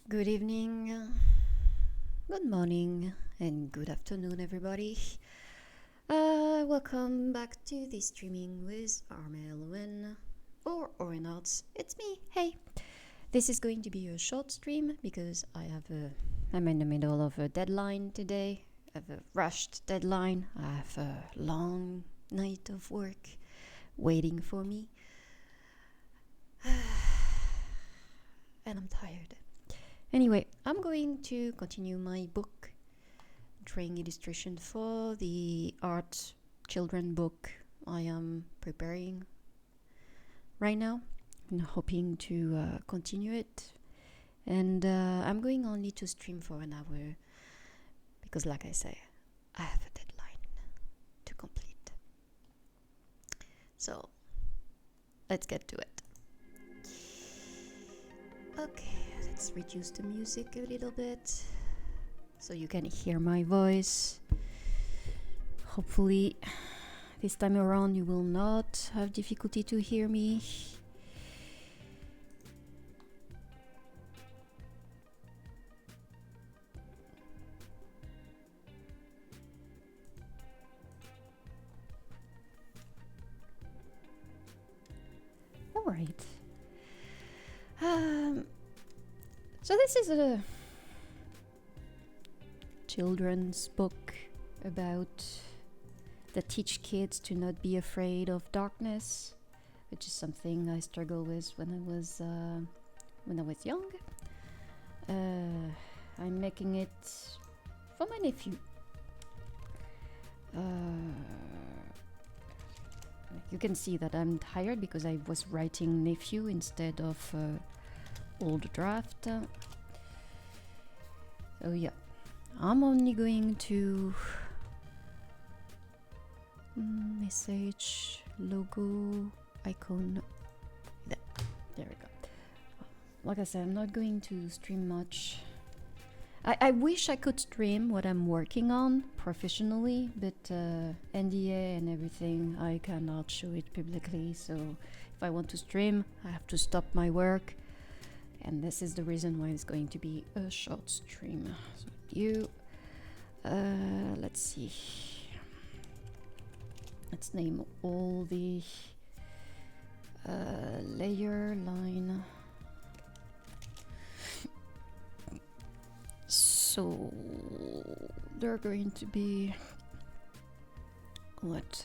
Good evening, good morning, and good afternoon, everybody. Welcome back to the streaming with Armel or Oennarts. It's me. Hey, this is going to be a short stream because I'm in the middle of a deadline today. I have a rushed deadline. I have a long night of work waiting for me, and I'm tired. Anyway, I'm going to continue my book, drawing illustration for the art children book I am preparing right now. I'm hoping to continue it. And I'm going only to stream for an hour because, like I say, I have a deadline to complete. So, let's get to it. Okay. Let's reduce the music a little bit so you can hear my voice. Hopefully this time around you will not have difficulty to hear me. All right. So this is a children's book about that teach kids to not be afraid of darkness, which is something I struggled with when I was young. I'm making it for my nephew. You can see that I'm tired because I was writing nephew instead of old draft. So yeah, I'm only going to message logo icon. There we go. Like I said, I'm not going to stream much. I wish I could stream what I'm working on professionally, but NDA and everything, I cannot show it publicly. So if I want to stream, I have to stop my work. And this is the reason why it's going to be a short stream. So let's see. Let's name all the layer line. So they're going to be what?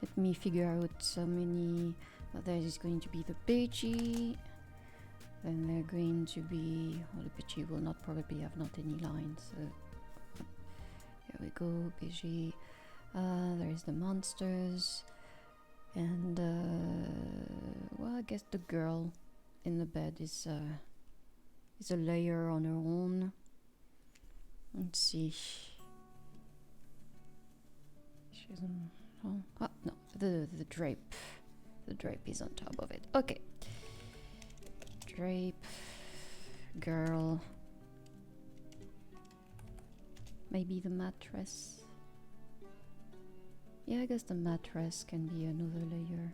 Let me figure out so many. There is going to be the beige, then they're going to be, well, the beige will not probably have not any lines. So here we go, beige. There is the monsters, and well, I guess the girl in the bed is a layer on her own. Let's see. She's on. Oh no, the drape. The drape is on top of it. Okay. Drape. Girl. Maybe the mattress. Yeah, I guess the mattress can be another layer.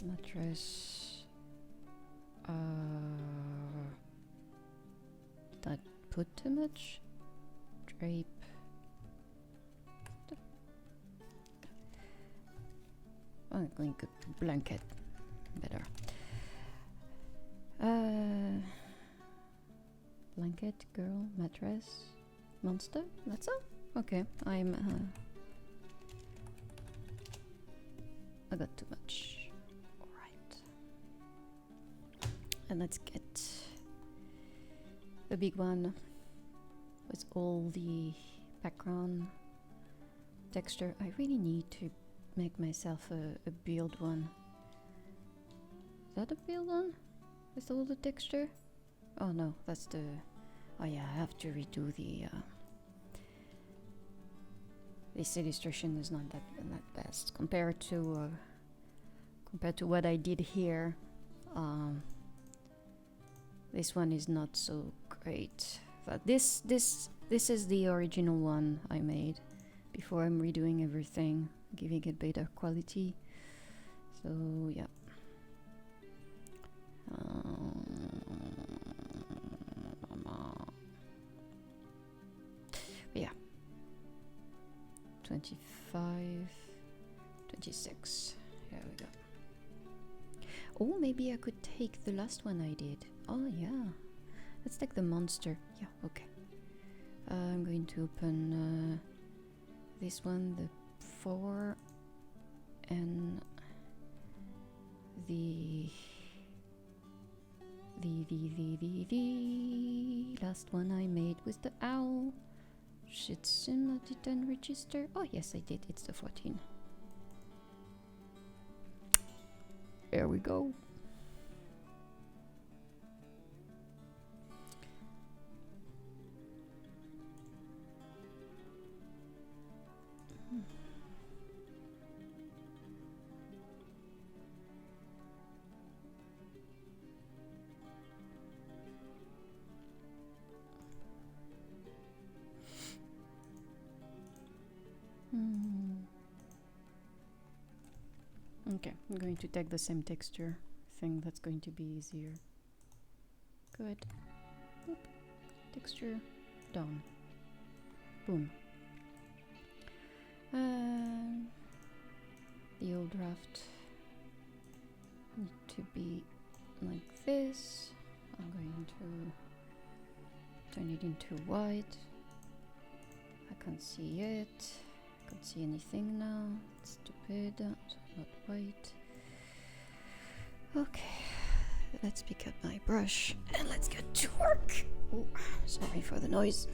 Mattress. Did I put too much? Drape. I'm going to blanket better. Blanket, girl, mattress, monster. That's all. Okay, I got too much. All right, and let's get a big one with all the background texture. I really need to make myself a build one. Is that a build one? With all the texture? Oh no, that's the... Oh yeah, I have to redo the... This illustration is not that best compared to what I did here. This one is not so great. But this is the original one I made before I'm redoing everything, giving it better quality. So yeah, 25, 26. Here we go. Oh, maybe I could take the last one I did. Oh, yeah. Let's take the monster. Yeah, okay. I'm going to open this one, the 4, and the last one I made with the owl. Should seem that it didn't register. Oh, yes, I did. It's the 14. There we go. Okay, I'm going to take the same texture. I think that's going to be easier. Good. Oop. Texture done. Boom. The old draft need to be like this. I'm going to turn it into white. I can't see it. Can't see anything now. It's stupid. Not white. Okay, let's pick up my brush and let's get to work. Oh, sorry for the noise.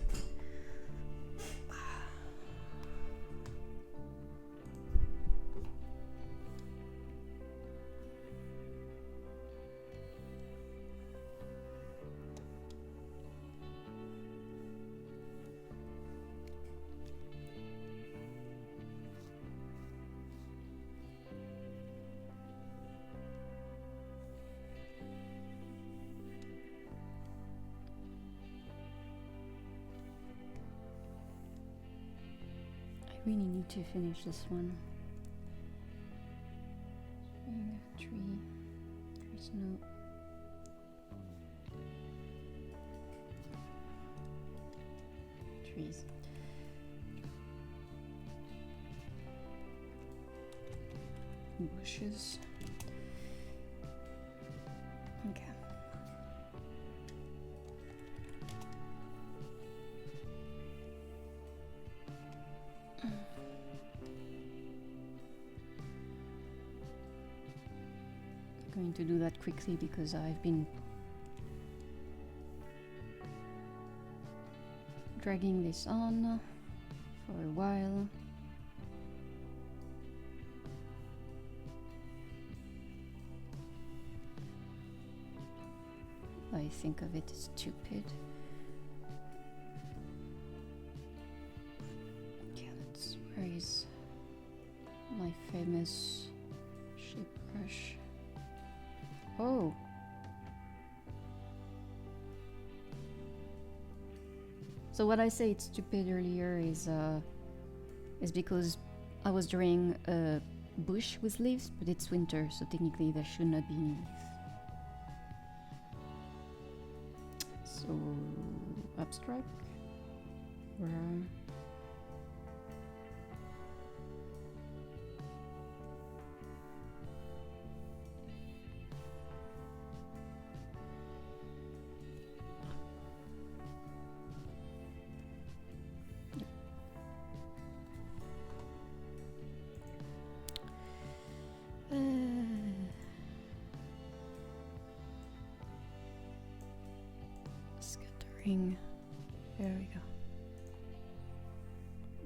I really need to finish this one. Tree. There's no. Trees. Bushes. Okay. Going to do that quickly because I've been dragging this on for a while. I think of it as stupid. Okay, where is my famous shape brush? Oh! So what I say it's stupid earlier is because I was drawing a bush with leaves, but it's winter, so technically there should not be any leaves. So abstract, where scattering. There we go.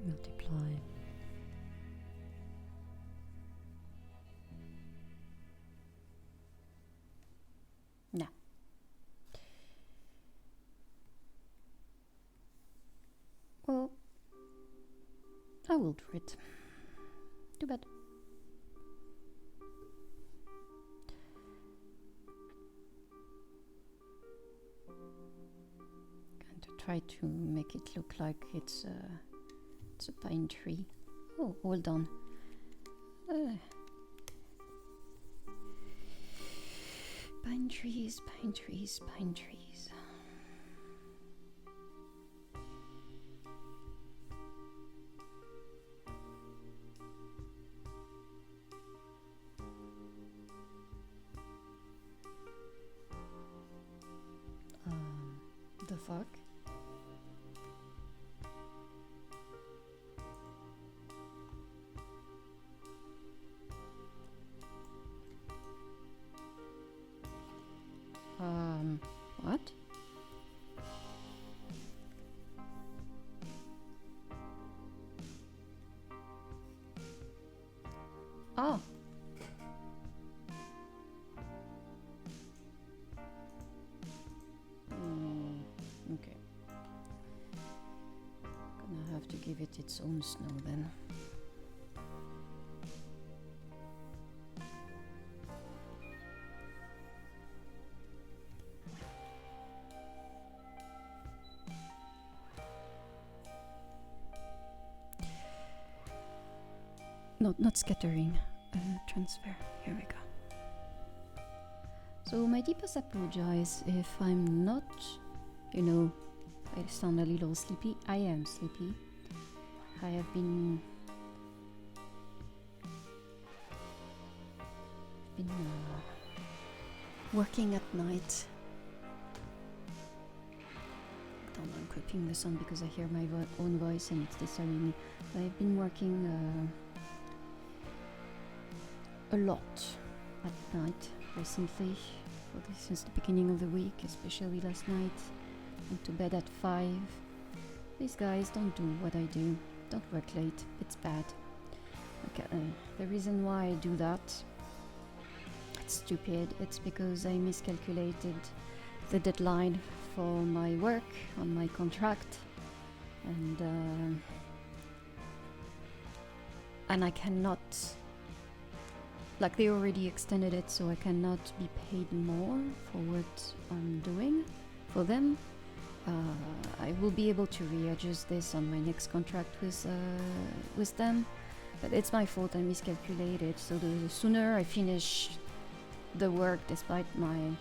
Multiply. No. Well, I will do it. Too bad. Going to try to make it look like it's a pine tree. Oh, hold on. Pine trees, pine trees, pine trees. fuck? What? Oh. Okay. Gonna have to give it its own snow then. No, not scattering. Transfer. Here we go. So my deepest apologies if I'm not, I sound a little sleepy. I am sleepy. I have been working at night. I'm clipping the sound because I hear my own voice and it's disturbing me. I've been working a lot at night recently, since the beginning of the week, especially last night. Went to bed at 5. These guys don't do what I do. Don't work late. It's bad. Okay, the reason why I do that, it's stupid. It's because I miscalculated the deadline for my work on my contract, and I cannot. Like, they already extended it, so I cannot be paid more for what I'm doing for them. I will be able to readjust this on my next contract with them, but it's my fault. I miscalculated. So the sooner I finish the work, despite my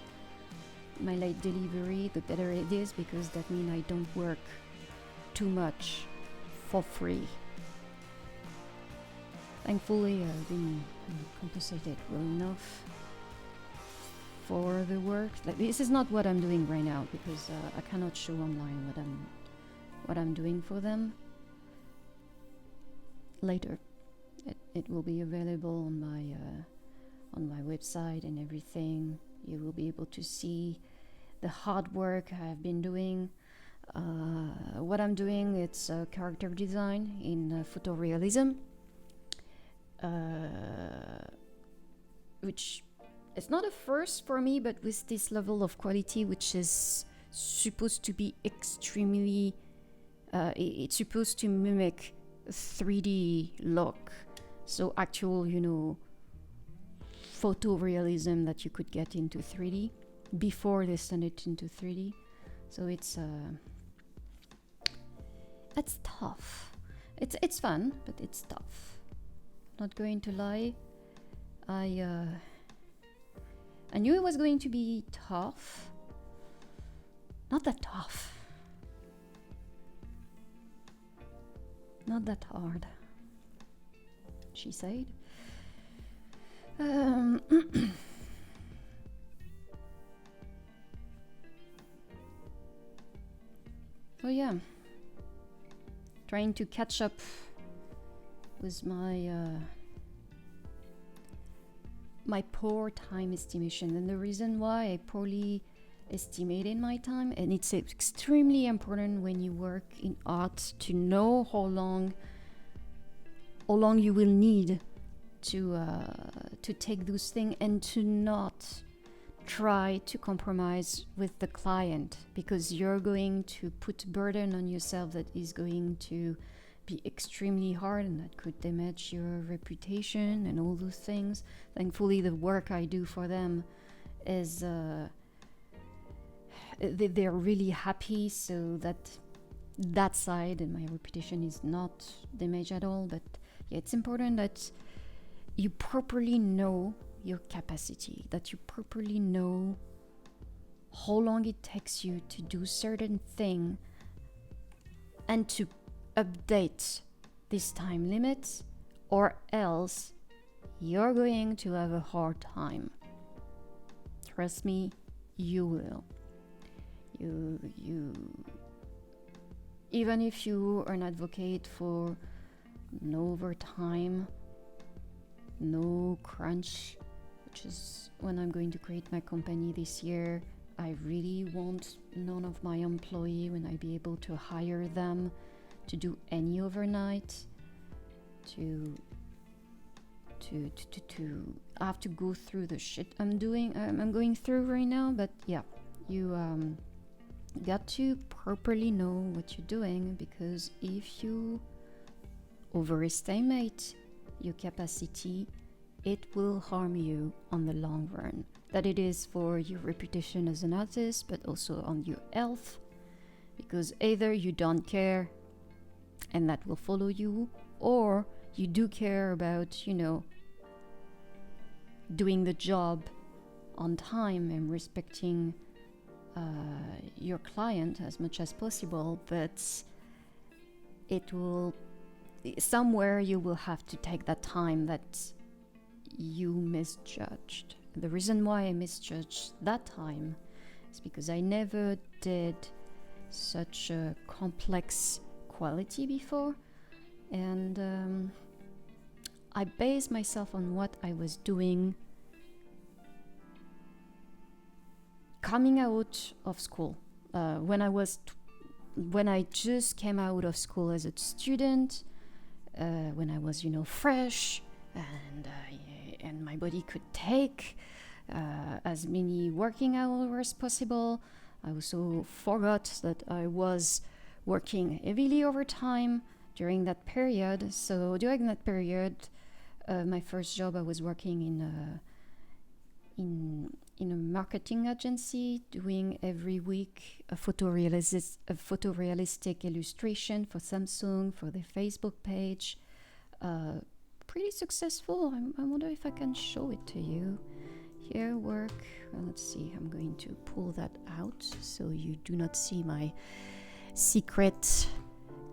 late delivery, the better it is, because that means I don't work too much for free. Thankfully, I've been compensated well enough for the work. Like, this is not what I'm doing right now, because I cannot show online what I'm doing for them. Later, it will be available on my website and everything. You will be able to see the hard work I've been doing. What I'm doing, it's character design in photorealism. Which is not a first for me, but with this level of quality, which is supposed to be extremely, it's supposed to mimic 3D look, so actual, photorealism that you could get into 3D before they send it into 3D. So it's tough. It's fun, but it's tough. Not going to lie, I knew it was going to be tough. Not that tough. Not that hard, she said. So yeah, trying to catch up with my poor time estimation. And the reason why I poorly estimated my time, and it's extremely important when you work in art to know how long you will need to take those things, and to not try to compromise with the client, because you're going to put burden on yourself that is going to be extremely hard, and that could damage your reputation and all those things. Thankfully, the work I do for them is they're really happy, so that side and my reputation is not damaged at all. But yeah, it's important that you properly know your capacity, that you properly know how long it takes you to do certain thing, and to update this time limit, or else you're going to have a hard time. Trust me, you will. You even if you are an advocate for no overtime, no crunch, which is when I'm going to create my company this year. I really want none of my employees, when I be able to hire them, to do any overnight, to have to go through the shit I'm going through right now. But yeah, you got to properly know what you're doing, because if you overestimate your capacity, it will harm you on the long run. That it is for your reputation as an artist, but also on your health, because either you don't care and that will follow you, or you do care about, doing the job on time and respecting your client as much as possible, but somewhere you will have to take that time that you misjudged. The reason why I misjudged that time is because I never did such a complex quality before, and I based myself on what I was doing coming out of school. When I just came out of school as a student, when I was, fresh, and my body could take as many working hours as possible. I also forgot that I was working heavily overtime during that period. So during that period, my first job, I was working in a marketing agency, doing every week a photorealistic illustration for Samsung for their Facebook page. Pretty successful. I wonder if I can show it to you. Here, work. Let's see. I'm going to pull that out so you do not see my secret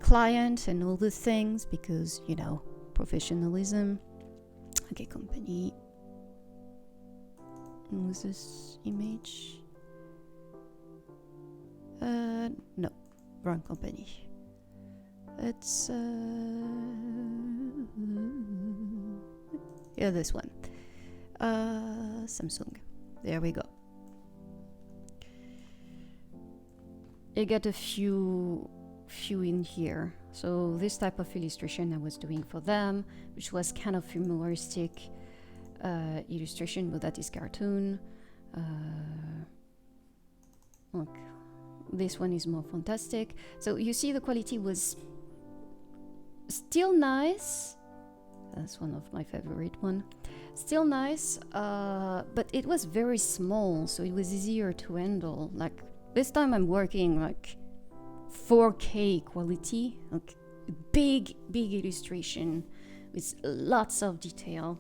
client and all the things, because professionalism. Okay, company. Was this image? No, wrong company. It's this one. Samsung. There we go. You get a few in here. So this type of illustration I was doing for them, which was kind of humoristic illustration, but that is cartoon. Look, this one is more fantastic. So you see the quality was still nice. That's one of my favorite one. Still nice, but it was very small, so it was easier to handle. Like this time I'm working like 4K quality, like big illustration with lots of detail.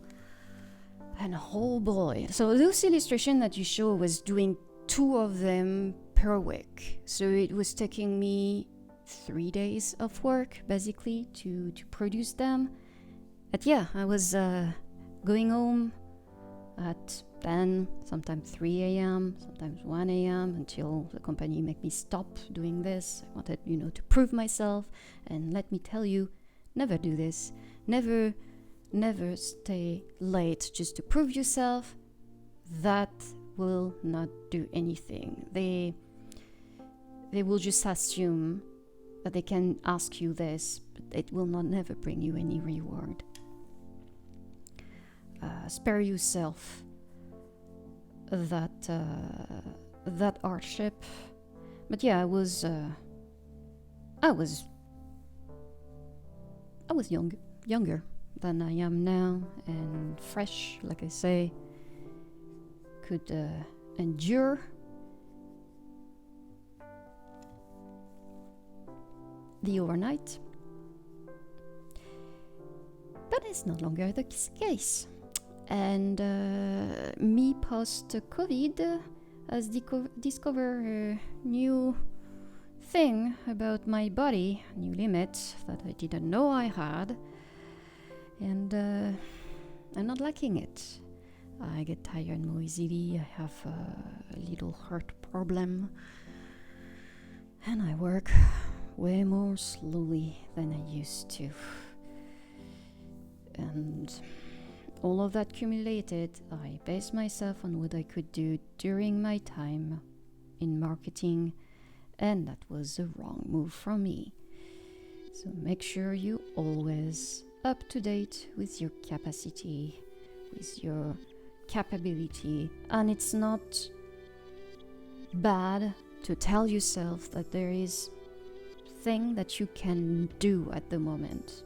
And oh boy, so those illustration that you show was doing 2 of them per week. So it was taking me 3 days of work basically to produce them. But yeah, I was going home at 10, sometimes 3 a.m., sometimes 1 a.m. until the company made me stop doing this. I wanted, to prove myself. And let me tell you, never do this. Never stay late just to prove yourself. That will not do anything. They will just assume that they can ask you this, but it will never bring you any reward. Spare yourself that hardship. But yeah, I was younger than I am now, and fresh, like I say, could endure the overnight. But it's no longer the case. And me post-COVID has discovered a new thing about my body, a new limit that I didn't know I had. And I'm not liking it. I get tired more easily. I have a little heart problem. And I work way more slowly than I used to. And all of that cumulated, I based myself on what I could do during my time in marketing, and that was a wrong move from me. So make sure you always up to date with your capacity, with your capability, and it's not bad to tell yourself that there is thing that you can do at the moment,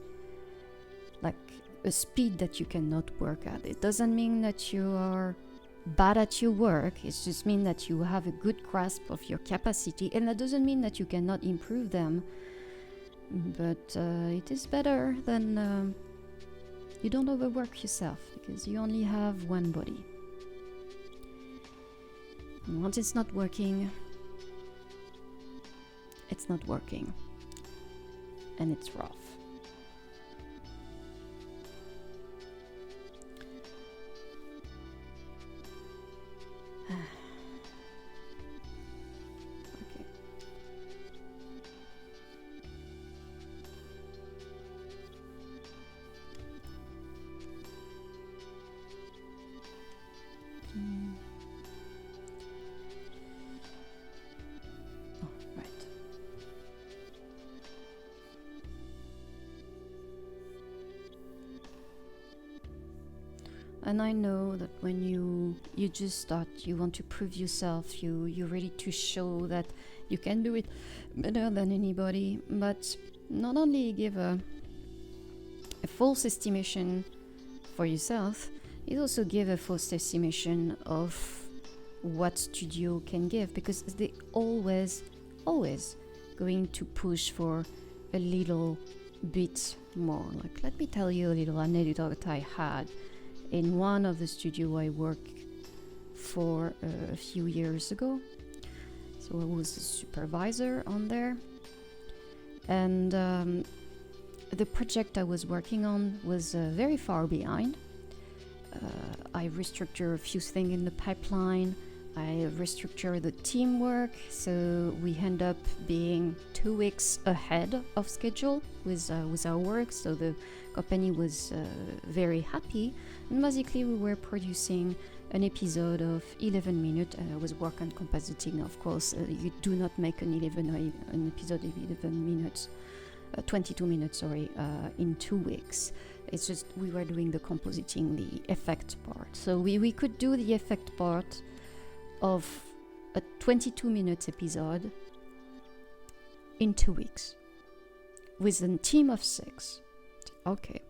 like a speed that you cannot work at. It doesn't mean that you are bad at your work, it just means that you have a good grasp of your capacity, and that doesn't mean that you cannot improve them, but it is better than you don't overwork yourself, because you only have one body. And once it's not working, it's not working, and it's rough. Okay. Oh, right. And I know that when you just start, you want to prove yourself, you're ready to show that you can do it better than anybody, but not only give a false estimation for yourself, it also give a false estimation of what studio can give, because they always going to push for a little bit more. Like, let me tell you a little anecdote I had in one of the studio I worked for a few years ago. So I was a supervisor on there, and the project I was working on was very far behind. I restructured a few things in the pipeline. I restructured the teamwork, so we end up being 2 weeks ahead of schedule with our work. So the company was very happy, and basically we were producing an episode of 11 minutes. And I was working on compositing, of course. You do not make an episode of 11 minutes, 22 minutes, in 2 weeks. It's just we were doing the compositing, the effect part. So we could do the effect part of a 22 minutes episode in 2 weeks with a team of 6. Okay.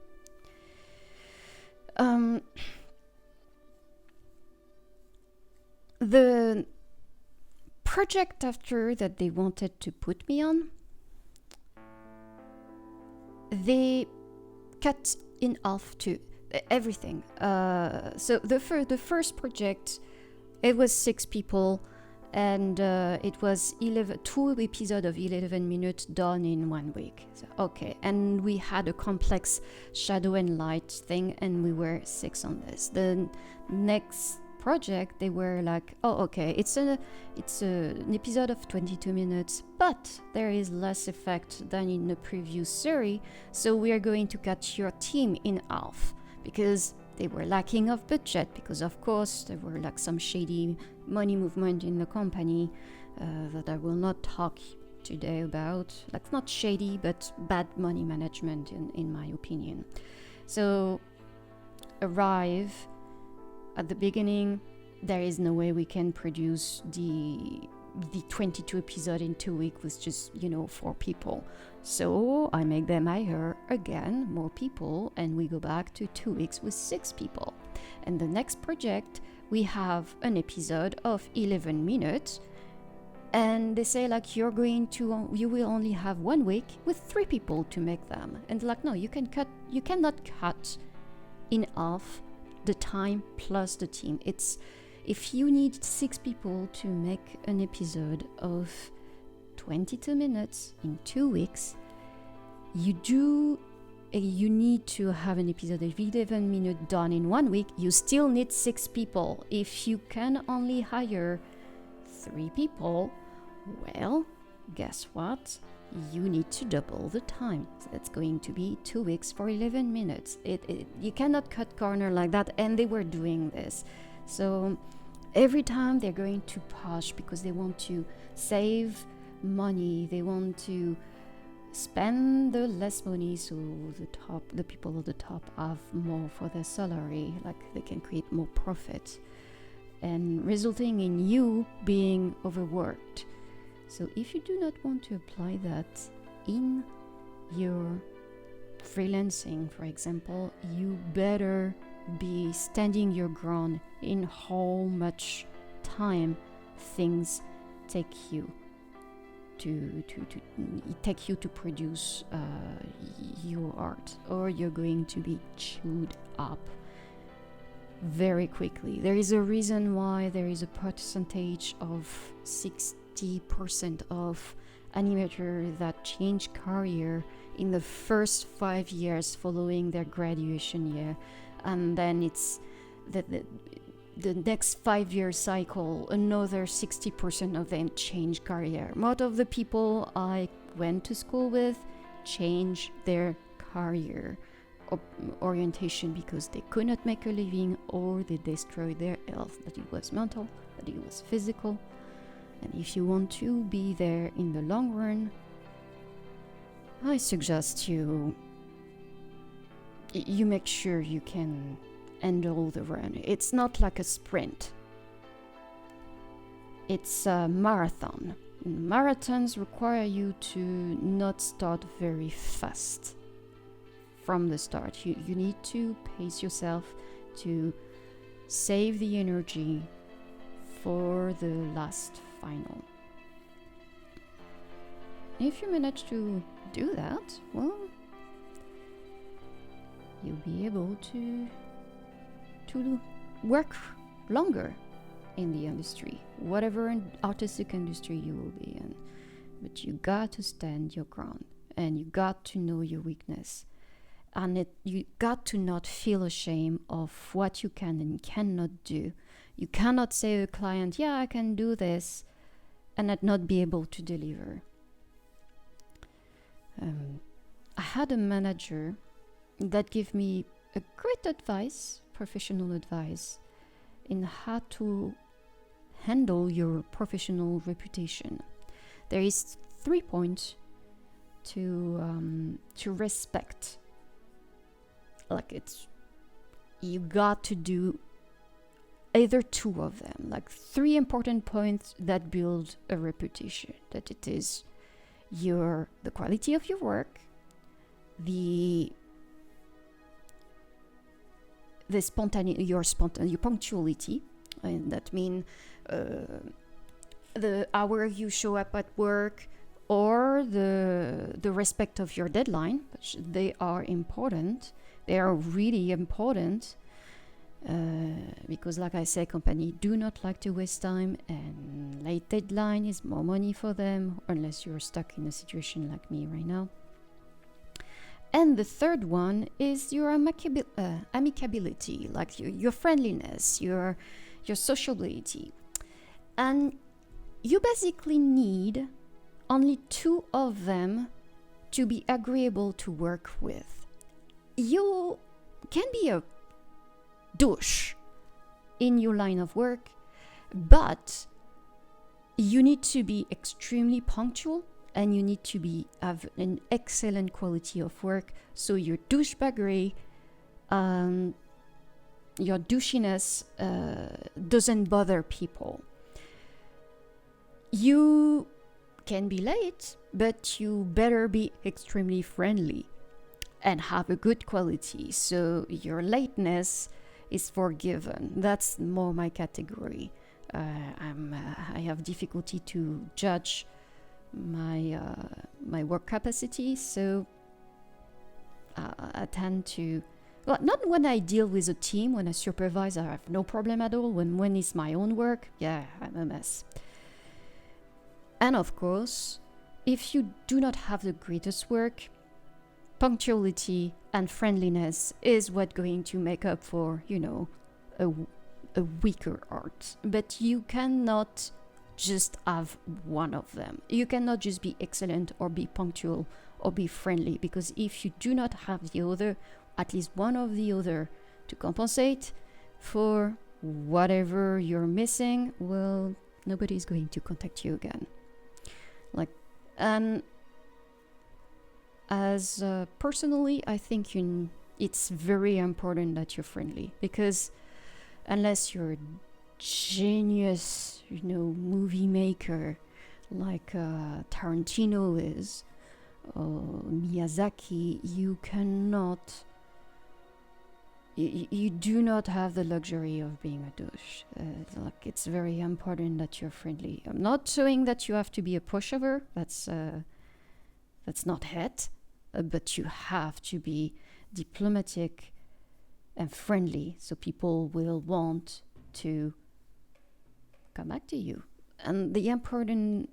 The project after that they wanted to put me on, they cut in half to everything. So the first project, it was 6 people, and it was 2 episodes of 11 minutes done in 1 week. So, okay, and we had a complex shadow and light thing, and we were 6 on this. The next project, they were like, oh, okay, it's an episode of 22 minutes, but there is less effect than in the previous series, so we are going to cut your team in half, because they were lacking of budget, because of course there were like some shady money movement in the company that I will not talk today about. Like, not shady, but bad money management in my opinion. So arrive at the beginning, there is no way we can produce the 22 episode in 2 weeks with just 4 people. So I make them hire again more people, and we go back to 2 weeks with 6 people. And the next project, we have an episode of 11 minutes, and they say like, you will only have 1 week with 3 people to make them. And like, no, you cannot cut in half the time plus the team. It's, if you need 6 people to make an episode of 22 minutes in 2 weeks, you need to have an episode of 11 minutes done in 1 week. You still need 6 people. If you can only hire 3 people, well, guess what? You need to double the time. So that's going to be 2 weeks for 11 minutes. You cannot cut corner like that, and they were doing this. So every time they're going to push because they want to save money, they want to spend the less money so the people at the top have more for their salary, like they can create more profit, and resulting in you being overworked. So if you do not want to apply that in your freelancing, for example, you better be standing your ground in how much time things take you to produce your art, or you're going to be chewed up very quickly. There is a reason why there is a percentage of 60% of animators that change career in the first 5 years following their graduation year, and then it's the next 5-year cycle, another 60% of them change career. Most of the people I went to school with changed their career orientation because they could not make a living, or they destroyed their health, that it was mental, that it was physical. And if you want to be there in the long run, I suggest you make sure you can handle the run. It's not like a sprint. It's a marathon. Marathons require you to not start very fast from the start. You need to pace yourself to save the energy for the last final. If you manage to do that, well, you'll be able to work longer in the industry, whatever artistic industry you will be in. But you got to stand your ground, and you got to know your weakness, and you got to not feel ashamed of what you can and cannot do. You cannot say to a client, yeah, I can do this, and not be able to deliver. I had a manager that gave me a great advice, professional advice, in how to handle your professional reputation. There is 3 points to respect. Like you got to do either 2 of them, like 3 important points that build a reputation. That it is the quality of your work, your punctuality, and that means the hour you show up at work, or the respect of your deadline. They are important. They are really important because, like I say, companies do not like to waste time, and late deadline is more money for them, unless you're stuck in a situation like me right now. And the third one is your amicability, like your friendliness, your sociability. And you basically need only 2 of them to be agreeable to work with. You can be a douche in your line of work, but you need to be extremely punctual, and you need to have an excellent quality of work, so your douchebaggery, your douchiness doesn't bother people. You can be late, but you better be extremely friendly and have a good quality, so your lateness is forgiven. That's more my category. I have difficulty to judge my work capacity, so I tend to, well, not when I deal with a team. When I supervise, I have no problem at all. When it's my own work, yeah, I'm a mess. And of course, if you do not have the greatest work, punctuality and friendliness is what's going to make up for, a weaker art. But you cannot just have one of them. You cannot just be excellent or be punctual or be friendly, because if you do not have the other, at least one of the other, to compensate for whatever you're missing, well, nobody's going to contact you again. And as personally, I think it's very important that you're friendly, because unless you're a genius, movie maker like Tarantino is, or Miyazaki, you cannot. You do not have the luxury of being a douche. It's very important that you're friendly. I'm not saying that you have to be a pushover. That's not it. But you have to be diplomatic and friendly, so people will want to come back to you. And the important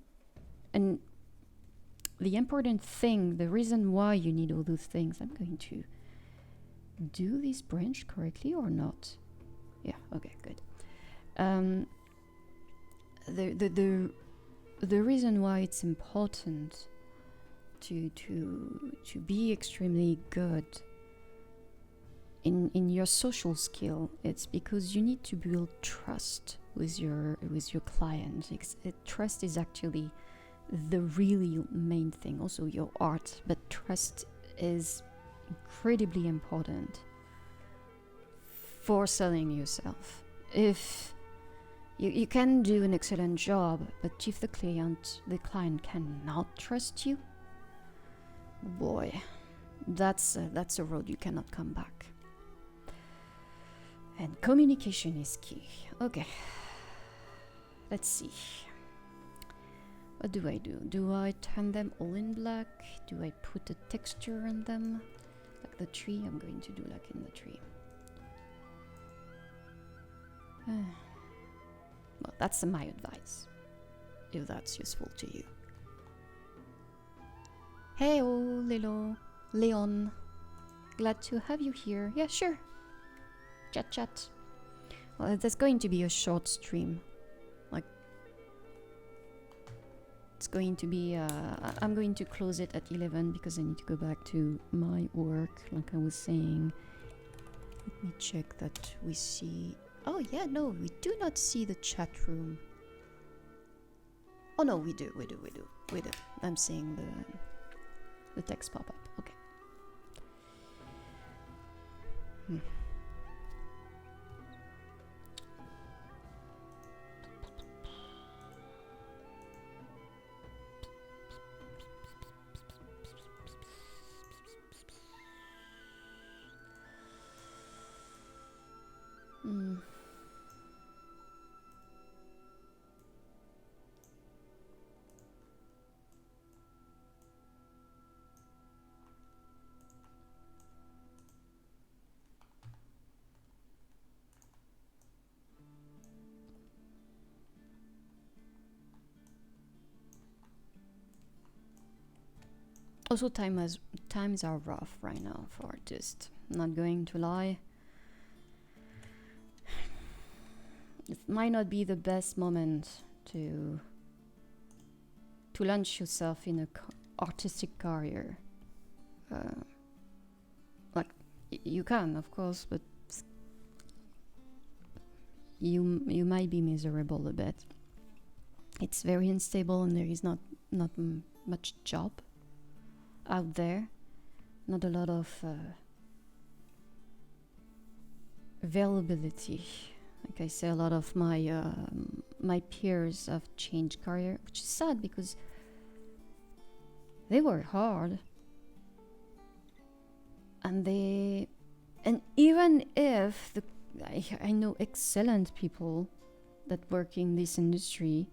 thing, the reason why you need all those things, I'm going to do this branch correctly or not? Yeah, okay, good. The reason why it's important to be extremely good in your social skill, it's because you need to build trust with your client. Trust is actually the really main thing. Also your art, but trust is incredibly important for selling yourself. If you can do an excellent job, but if the client cannot trust you, boy, that's a road you cannot come back. And communication is key. Okay, let's see. What do I do? Do I turn them all in black? Do I put a texture on them? Like the tree, I'm going to do like in the tree. Well, that's my advice, if that's useful to you. Hey, Lilo, Leon. Glad to have you here. Yeah, sure. Chat. Well, there's going to be a short stream. It's going to be, I'm going to close it at 11 because I need to go back to my work, like I was saying. Let me check that we see... Oh yeah, no, we do not see the chat room. Oh no, we do. I'm seeing the text pop up, okay. Also, times are rough right now for artists. Not going to lie. It might not be the best moment to launch yourself in a artistic career. You can, of course, but you might be miserable a bit. It's very unstable, and there is not much job out there. Not a lot of availability. Like I say, a lot of my peers have changed career, which is sad because they work hard, and even if I know excellent people that work in this industry,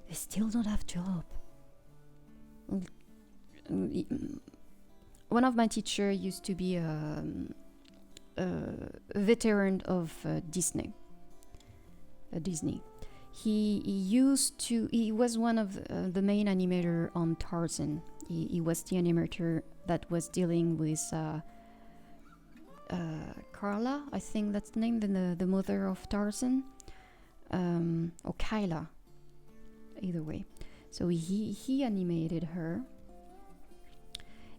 they still don't have job. One of my teachers used to be a veteran of Disney. He was one of the main animator on Tarzan. He was the animator that was dealing with Carla, I think that's the name, the mother of Tarzan. or Kyla, either way. So he animated her,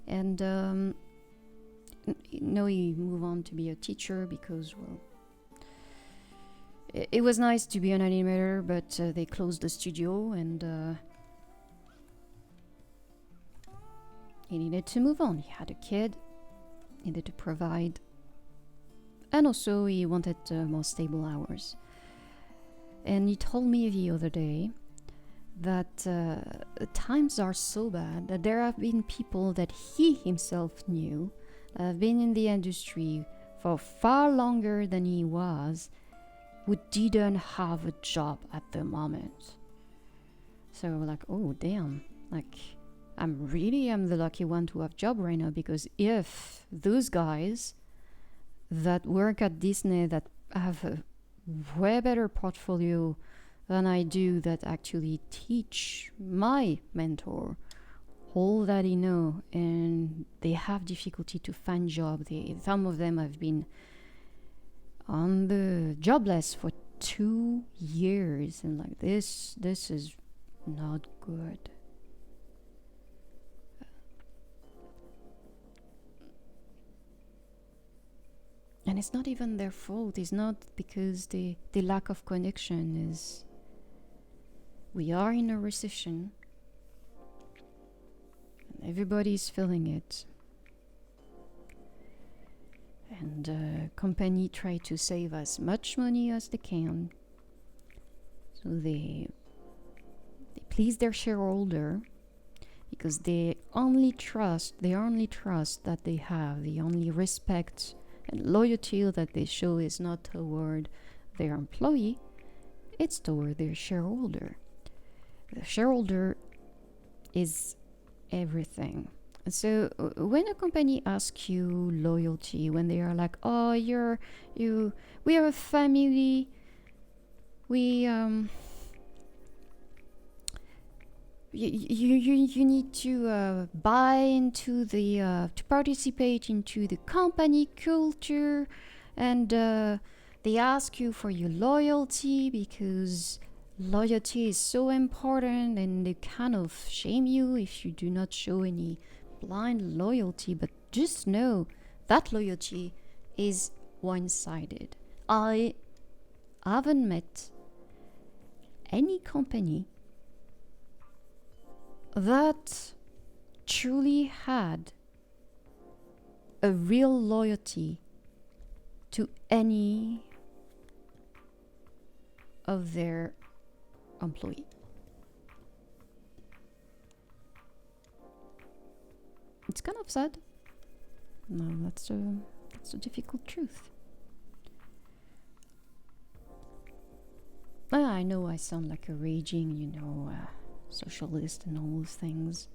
and he moved on to be a teacher because, well, it was nice to be an animator, but they closed the studio, and he needed to move on. He had a kid, needed to provide, and also he wanted more stable hours. And he told me the other day that times are so bad that there have been people that he himself knew that have been in the industry for far longer than he was, who didn't have a job at the moment. So like, oh damn, like I'm the lucky one to have a job right now, because if those guys that work at Disney that have a way better portfolio than I do, that actually teach my mentor all that he know, and they have difficulty to find job. Some of them have been on the jobless for 2 years, and like this is not good. And it's not even their fault. It's not because the lack of connection. Is we are in a recession and everybody's feeling it. And company try to save as much money as they can. So they please their shareholder, because they only trust that they have, the only respect and loyalty that they show is not toward their employee, it's toward their shareholder. The shareholder is everything. So when a company asks you loyalty, when they are like, oh, we are a family, you need to buy into to participate into the company culture, and they ask you for your loyalty because loyalty is so important, and they kind of shame you if you do not show any blind loyalty. But just know that loyalty is one-sided. I haven't met any company that truly had a real loyalty to any of their employees. It's kind of sad. No, that's a difficult truth. I know I sound like a raging, socialist and all those things.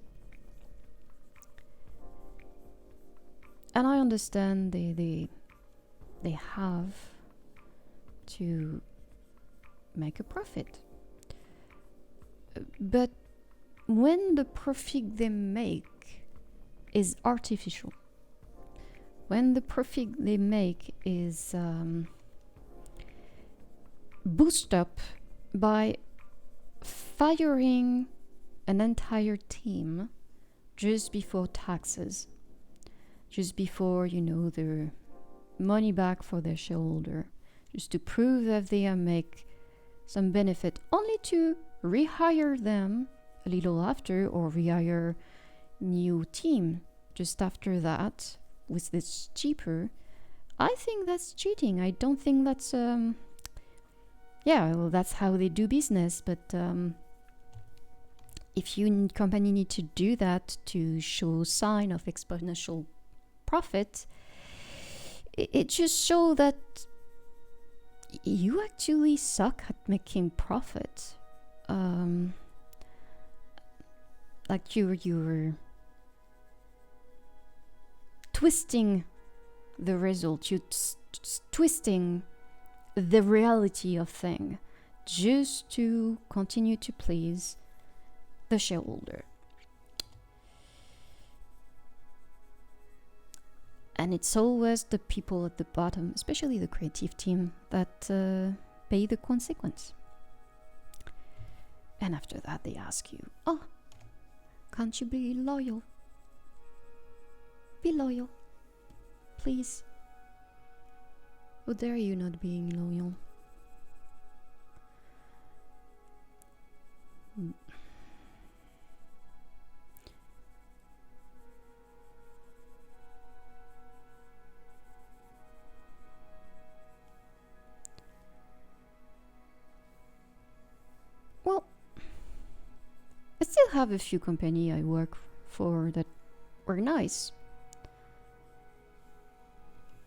And I understand they have to make a profit. But when the profit they make is artificial, when the profit they make is boosted up by firing an entire team just before taxes, just before, the money back for their shareholder, just to prove that they make some benefit, only to rehire them a little after, or rehire new team just after that with this cheaper. I think that's cheating. I don't think that's that's how they do business. But if you company need to do that to show sign of exponential profit, it just shows that you actually suck at making profit. Like you're twisting the result, you're twisting the reality of thing just to continue to please the shareholder. And it's always the people at the bottom, especially the creative team, that pay the consequence. And after that, they ask you, oh, can't you be loyal? Be loyal, please. How dare you not being loyal? Well, I still have a few companies I work for that were nice.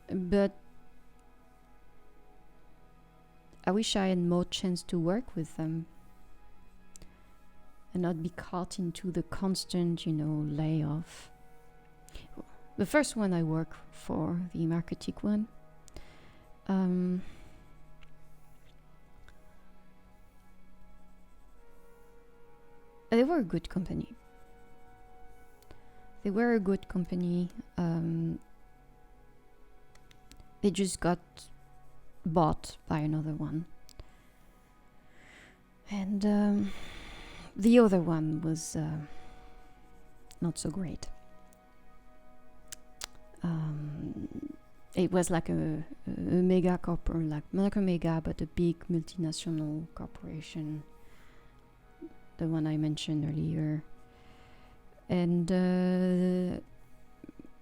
But I wish I had more chance to work with them and not be caught into the constant, layoff. The first one I work for, the marketing one, they were a good company. They just got bought by another one. And the other one was not so great. It was like a mega corporation, like not a mega, but a big multinational corporation. The one I mentioned earlier. And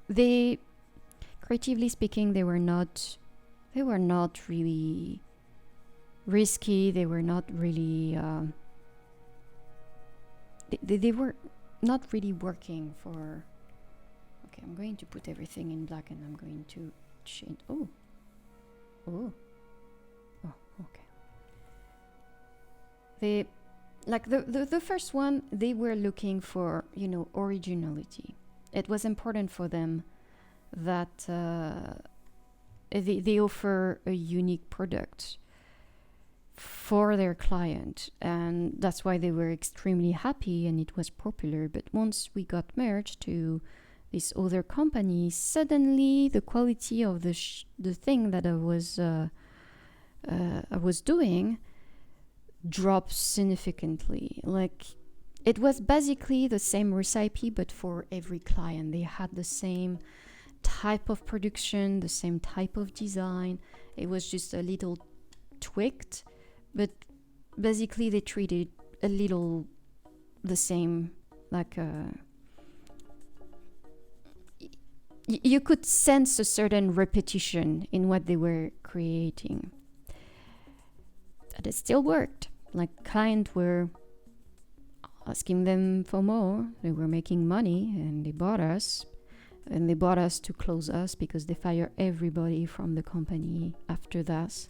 they, creatively speaking, they were not really risky. They were not really they were not really working for. Okay, I'm going to put everything in black and I'm going to change. Oh, okay. They, like the first one, they were looking for, originality. It was important for them that they offer a unique product for their client, and that's why they were extremely happy and it was popular. But once we got merged to this other company, suddenly the quality of the thing that I was doing dropped significantly. Like, it was basically the same recipe, but for every client. They had the same type of production, the same type of design. It was just a little tweaked, but basically they treated a little the same. Like you could sense a certain repetition in what they were creating. But it still worked. Like, clients were asking them for more. They were making money and they bought us. And they bought us to close us because they fired everybody from the company after that.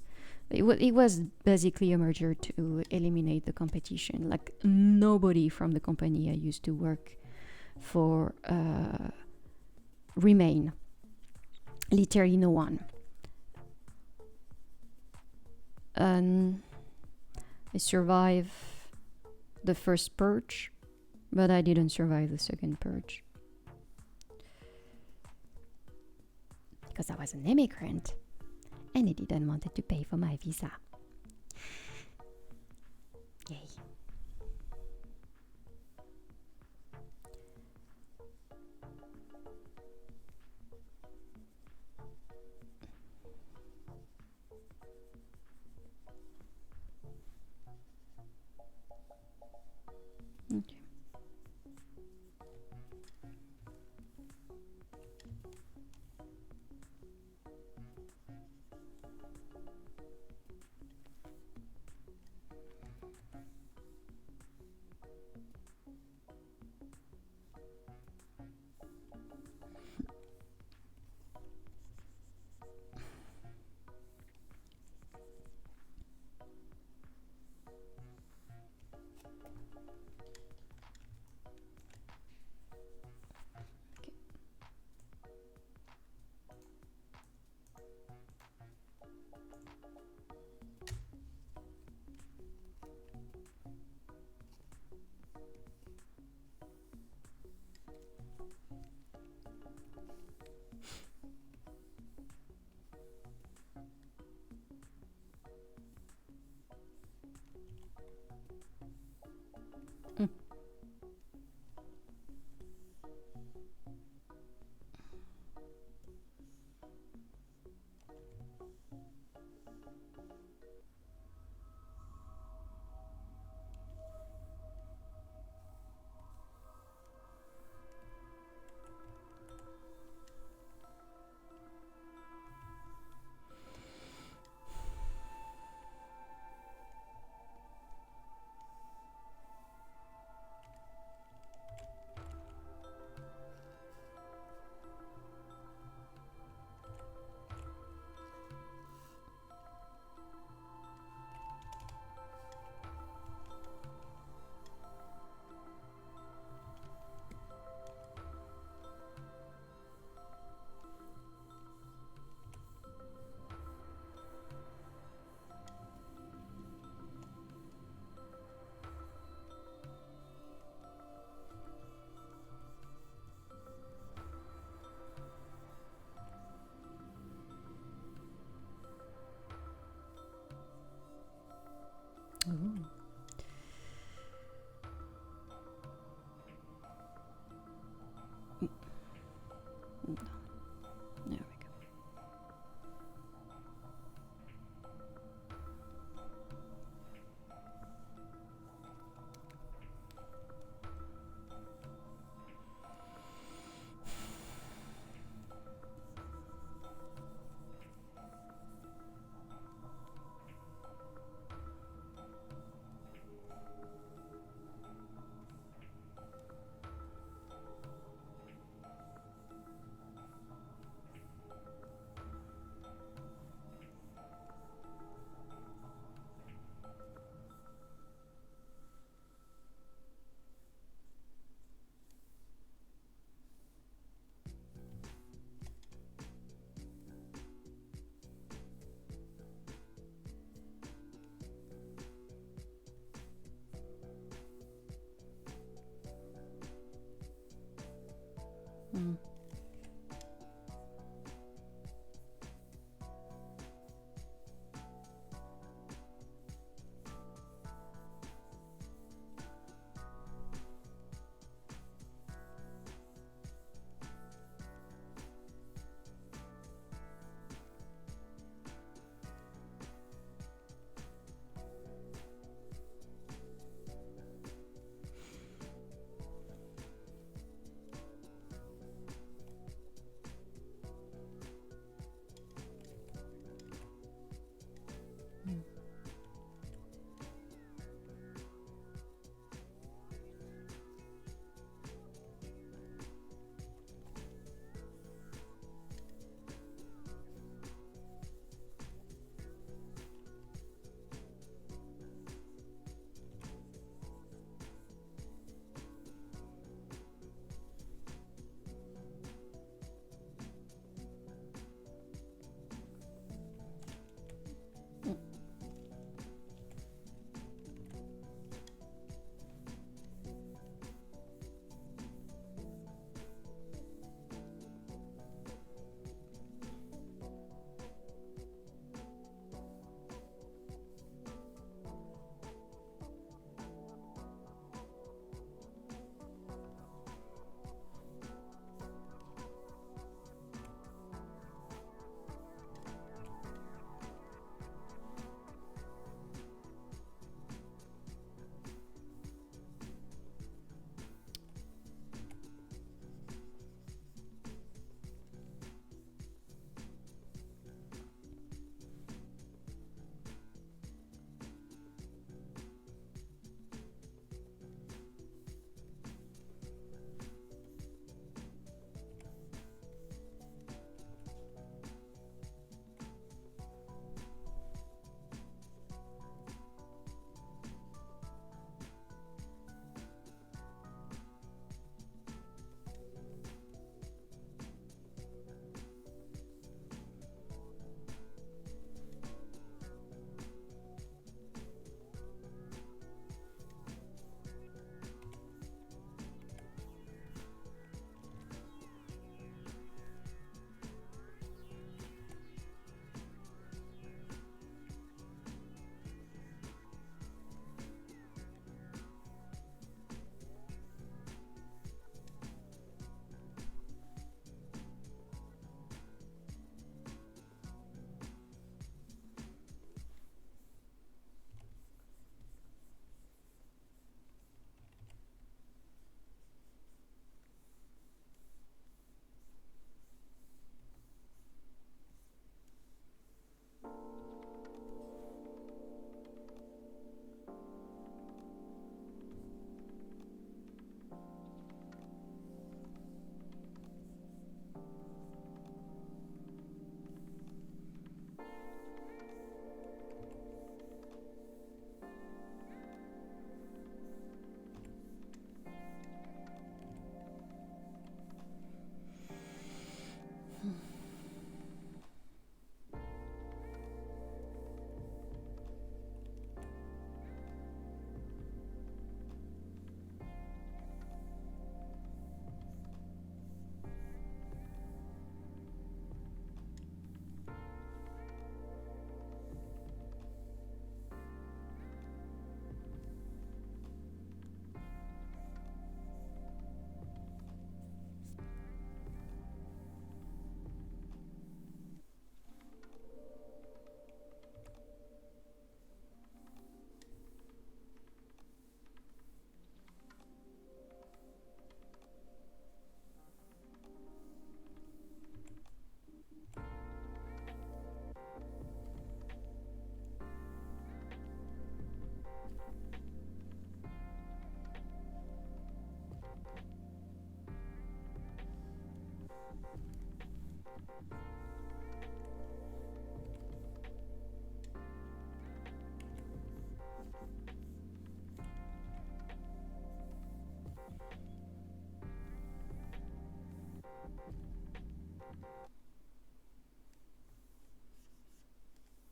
It was basically a merger to eliminate the competition. Like, nobody from the company I used to work for remain. Literally no one. And I survived the first purge, but I didn't survive the second purge. Because I was an immigrant and they didn't want to pay for my visa. Yay. Okay. Mm.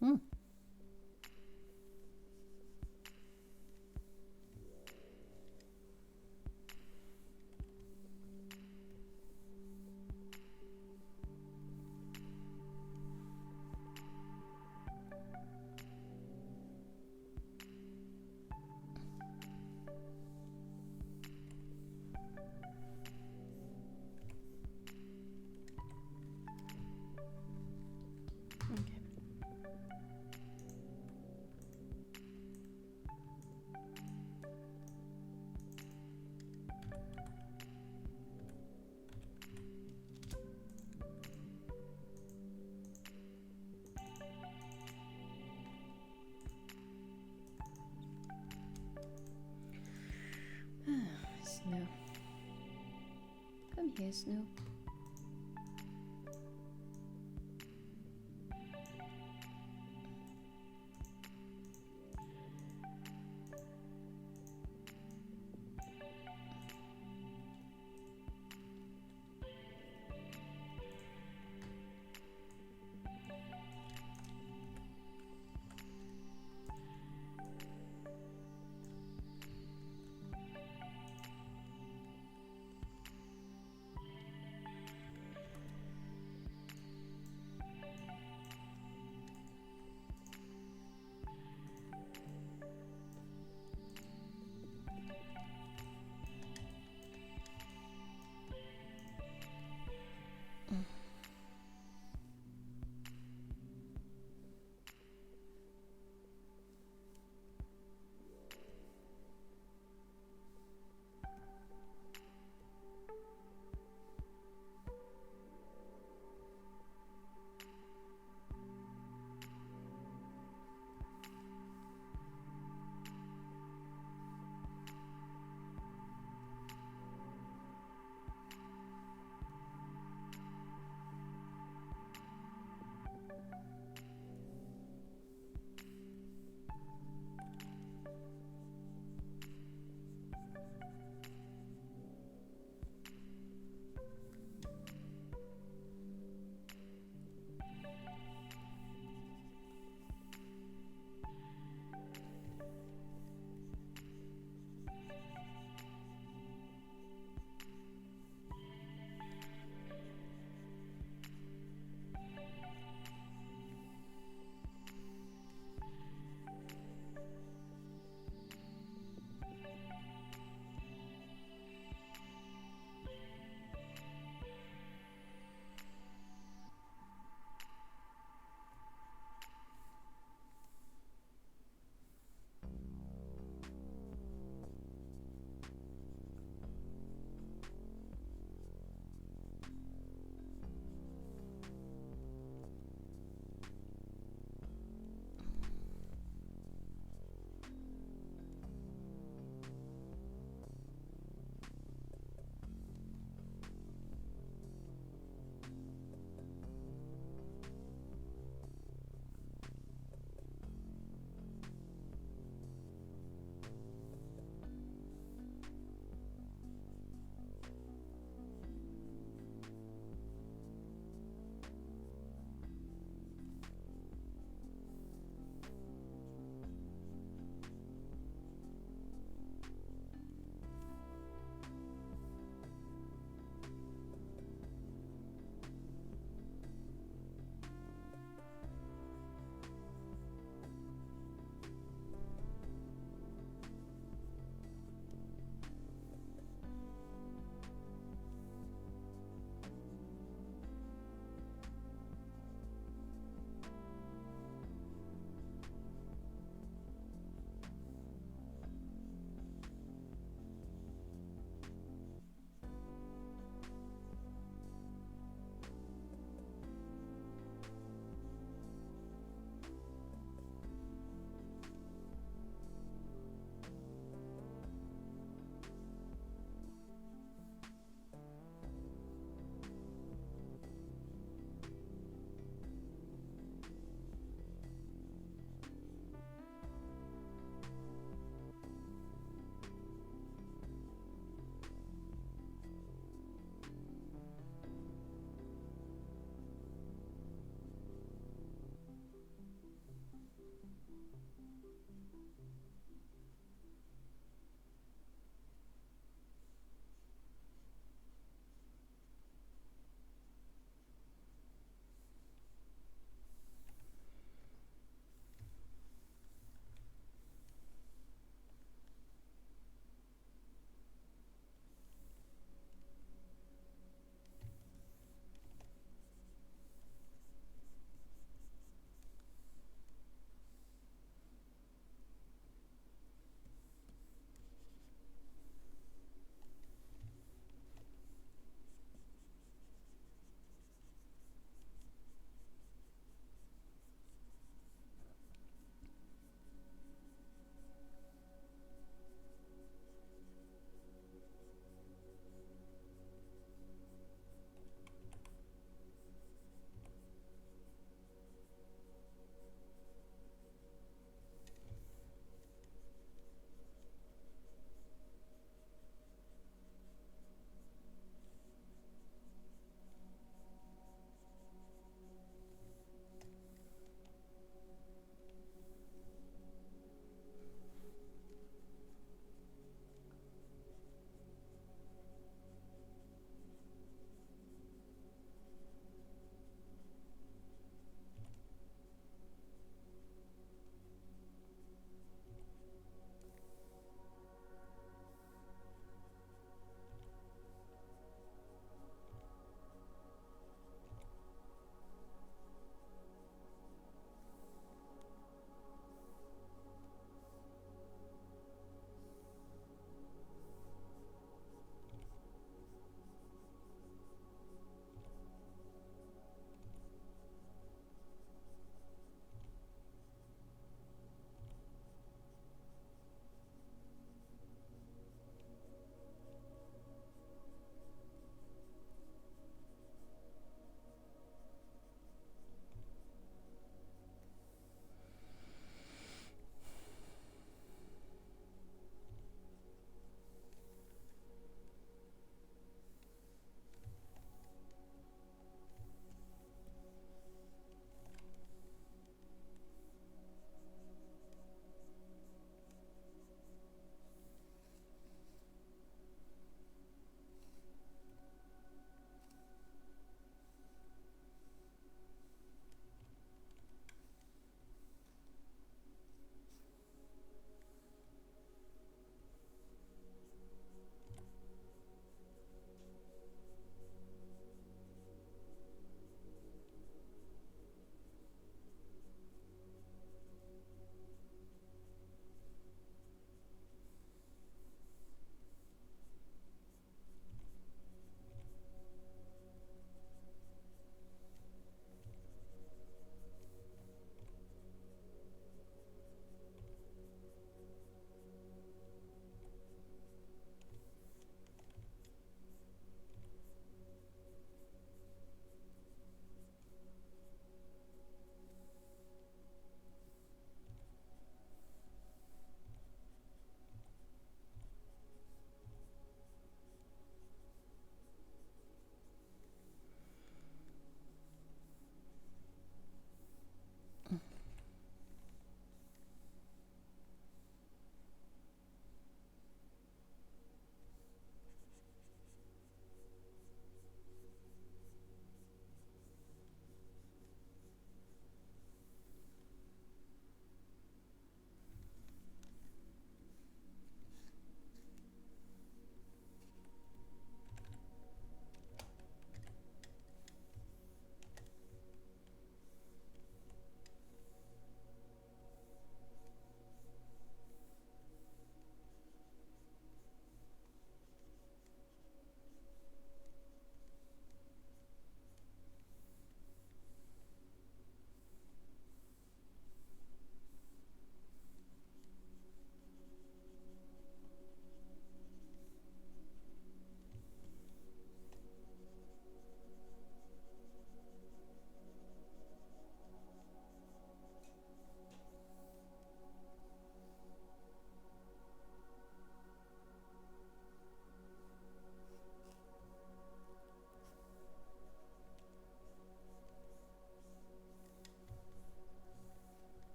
Mm. No. Come here, Snoop.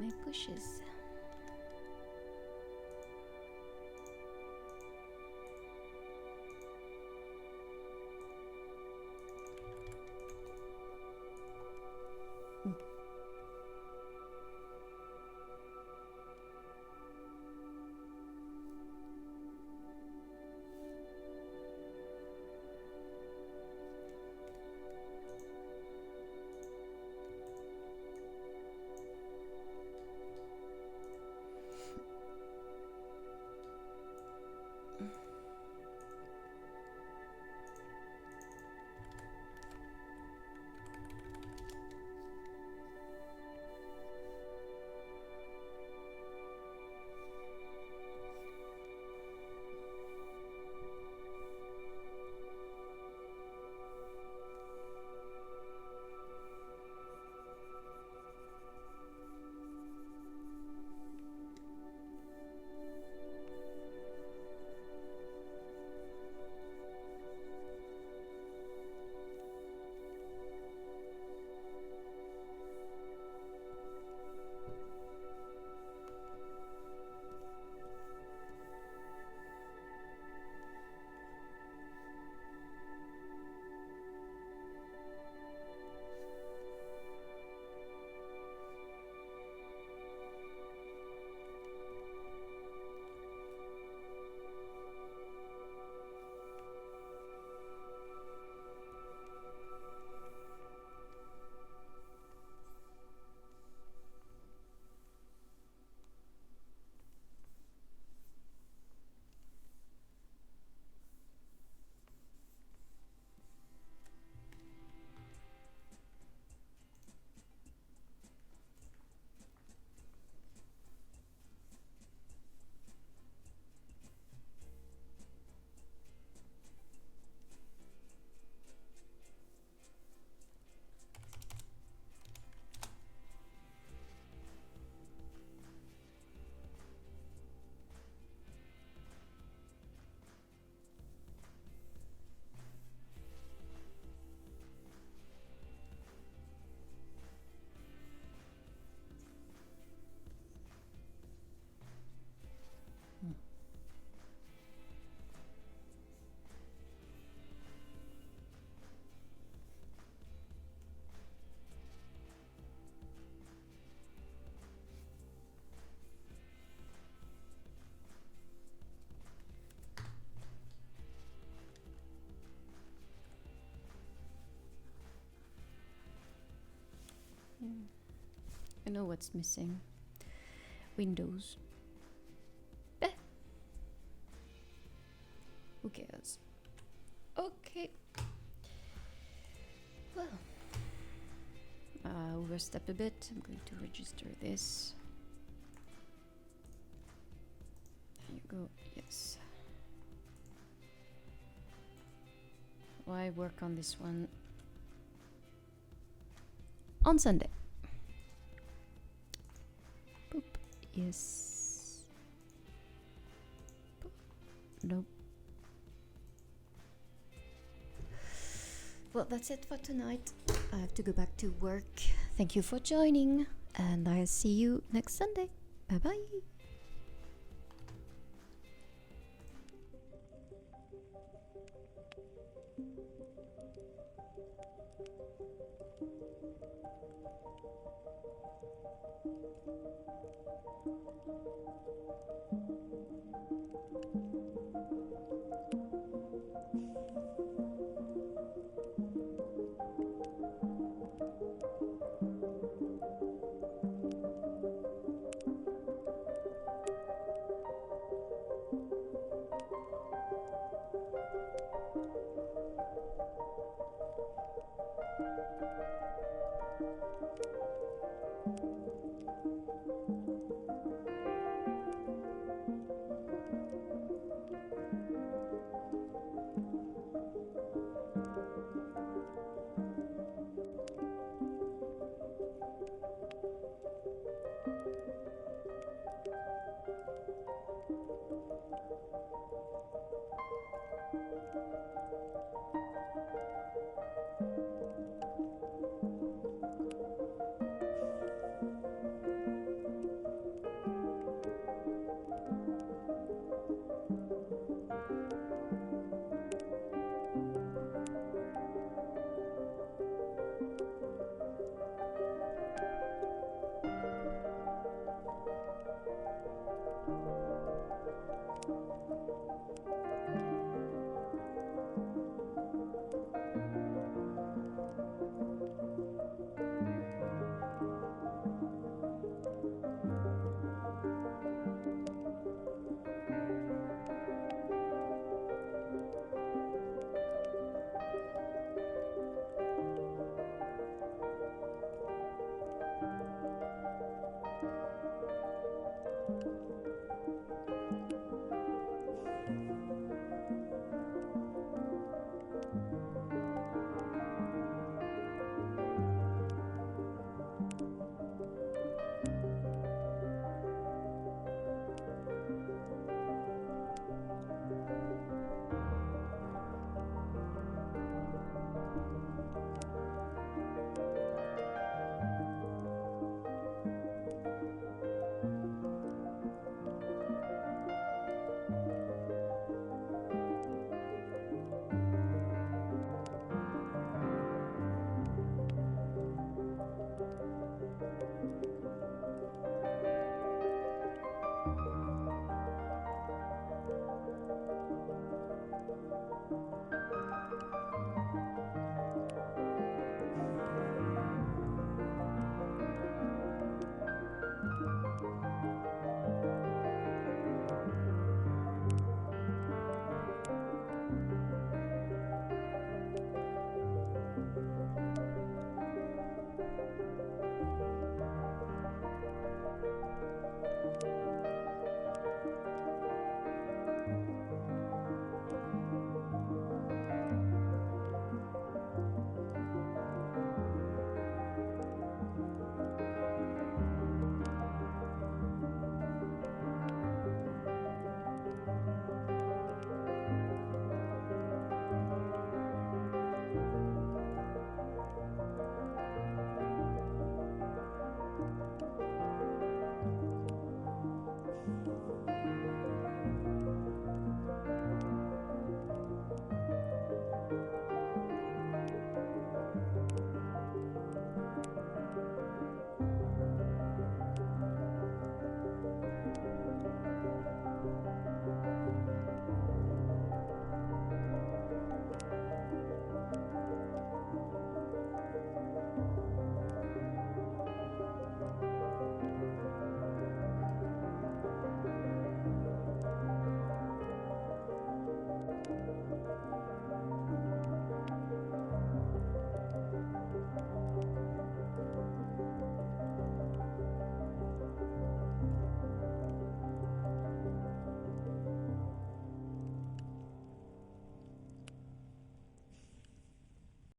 my bushes. I know what's missing. Windows. Eh. Who cares? Okay. Well, overstep a bit. I'm going to register this. There you go. Yes. Why work on this one on Sunday? Boop. Yes. Boop. Nope. Well, that's it for tonight. I have to go back to work. Thank you for joining, and I'll see you next Sunday. Bye bye.